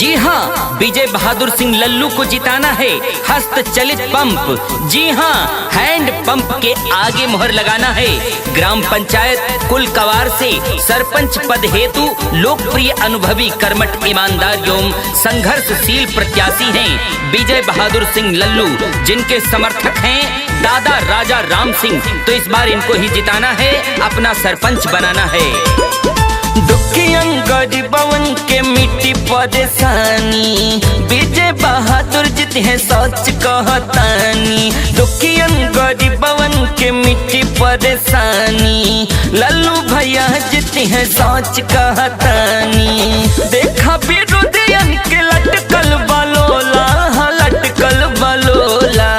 जी हाँ, विजय बहादुर सिंह लल्लू को जिताना है हस्त चलित पंप। जी हाँ, हैंड पंप के आगे मोहर लगाना है। ग्राम पंचायत कुलकवार से सरपंच पद हेतु लोकप्रिय अनुभवी कर्मठ ईमानदार एवं संघर्षशील प्रत्याशी हैं विजय बहादुर सिंह लल्लू, जिनके समर्थक हैं दादा राजा राम सिंह। तो इस बार इनको ही जिताना है, अपना सरपंच बनाना है। दुखियन गरीबवन के मिट्टी परेशानी, विजय बहादुर जीत है सच कहतानी। दुखियन गरीबवन के मिट्टी परेशानी, लल्लू भैया जीत है सच कहतानी। देखा विरोधियन के लटकल बलोला, लटकल बलोला।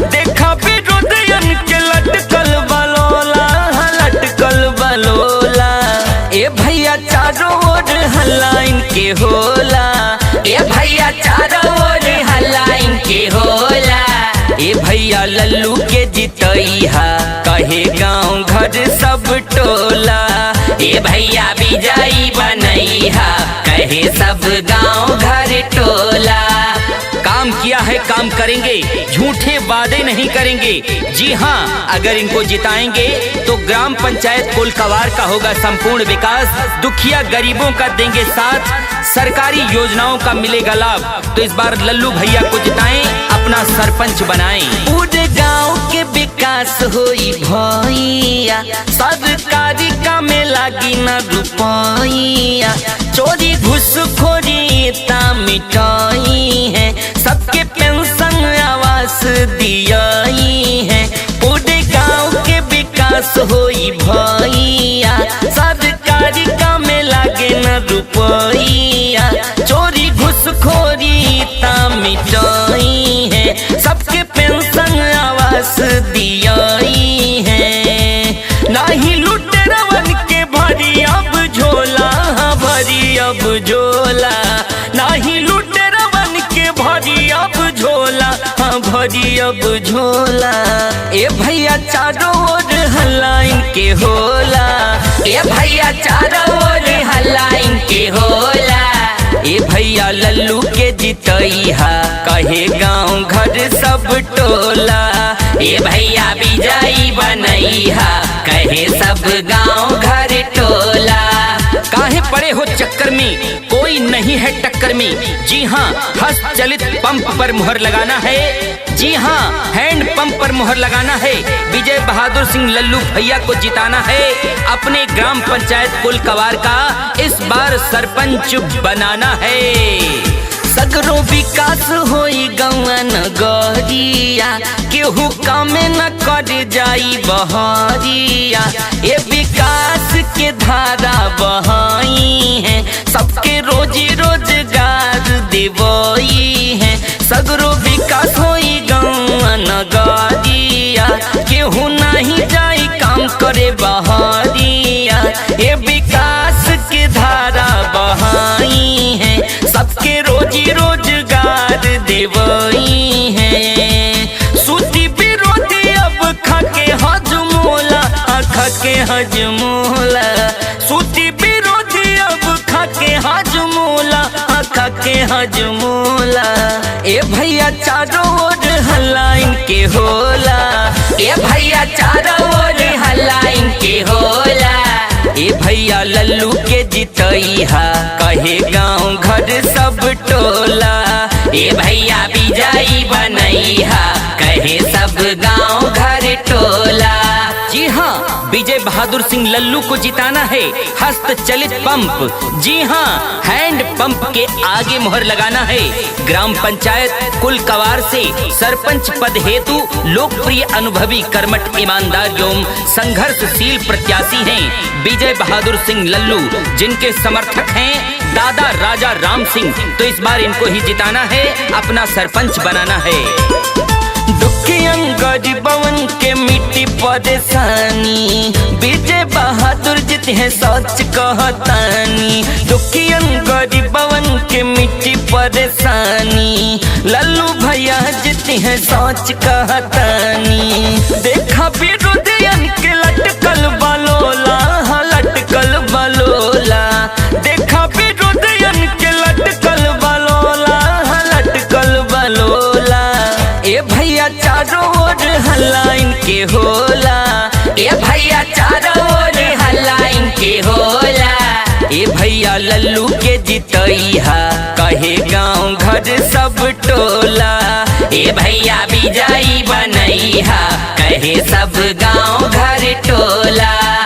देखा विरोधियन के लटकल बलोला, लटकल बलोला। ए भैया चारों ओर हल्ला इनके होला, ए भैया चारों ओर हल्ला इनके होला। ए भैया लल्लू के जितैहा कहे गाँव घर सब टोला। ए भैया विजयी बनैहा कहे सब गाँव घर टोला। काम किया है काम करेंगे, झूठे वादे नहीं करेंगे। जी हाँ, अगर इनको जिताएंगे तो ग्राम पंचायत कुलकवार का होगा संपूर्ण विकास, दुखिया गरीबों का देंगे साथ, सरकारी योजनाओं का मिलेगा लाभ। तो इस बार लल्लू भैया को जिताएं, अपना सरपंच बनाएं। पूरे गांव के विकास होई भैया, सरकारी काम में लागी न रुपैया। चोरी घुसखोरी ता मिटाई है, सबके पेंशन आवास दियाई है। पूरे गांव के विकास होई भैया, सरकारी काम में लागे न रुपैया। चोरी घुसखोरी ता मिटाई है, सबके पेंशन आवास दियाई है। नाही लुटेरवन के भरी अब झोला, भरी अब झोला। नाही लुटेरवन के भरी अब झोला, भरी अब झोला। ए भैया चारों ओर हल्ला इनके होला, ए भैया चारों ओर हल्ला इनके होला। ए भैया लल्लू के जितैहा कहे गाँव घर सब टोला। ए भैया विजयी बनैहा कहे सब गाँव घर टोला। काहे पड़े हो चक्कर में, कोई नहीं है टक्कर में। जी हाँ, हस्त चलित पंप पर मुहर लगाना है। जी हाँ, हैंड पंप पर मुहर लगाना है। विजय बहादुर सिंह लल्लू भैया को जिताना है, अपने ग्राम पंचायत कुलकवार का इस बार सरपंच बनाना है। सगरो विकास होई गौवन गरिया, केहू कामे न कर जाई बहरिया। ये विकास के धारा बहाई है, सबके रोजी रोजगार देवई है। सगरो विकास होई गौवन गरिया, केहू नहीं जाई काम करे बहरिया। ये विकास के धारा बहाई है, सबके रोजी रोजगार देवई है। सूती विरोधी अब खाके हजमोला, खाके हजमोला। सूती विरोधी अब खाके हजमोला, खाके हजमोला। ए भैया चारों ओर हल्ला इनके होला, ए भैया चारों ओर हल्ला इनके होला। ए भैया लल्लू के जितैहा कहे गाँव घर सब टोला। ए भैया विजयी बनैहा कहे सब गाँव घर टोला। जी हाँ, विजय बहादुर सिंह लल्लू को जिताना है हस्त चलित पंप। जी हाँ, हैंड पंप के आगे मोहर लगाना है। ग्राम पंचायत कुलकवार से सरपंच पद हेतु लोकप्रिय अनुभवी कर्मठ ईमानदार एवं संघर्षशील प्रत्याशी हैं विजय बहादुर सिंह लल्लू, जिनके समर्थक हैं दादा राजा राम सिंह। तो इस बार इनको ही जिताना है, अपना सरपंच बनाना है। दुखियन गरीबवन के मिट्टी परेशानी, विजय बहादुर जीत है सच कहतानी। दुखियन गरीबवन के मिट्टी परेशानी, लल्लू भैया जीत है सच कहतानी। देखा विरोधियन के लटकल बलोला, लटकल बलोला। देखा विरोधियन के लटकल बलोला। हल्ला इनके होला, ए भैया चारों ओर हल्ला इनके होला। ए भैया लल्लू के जितैहा कहे गाँव घर सब टोला, ए भैया विजयी बनैहा कहे सब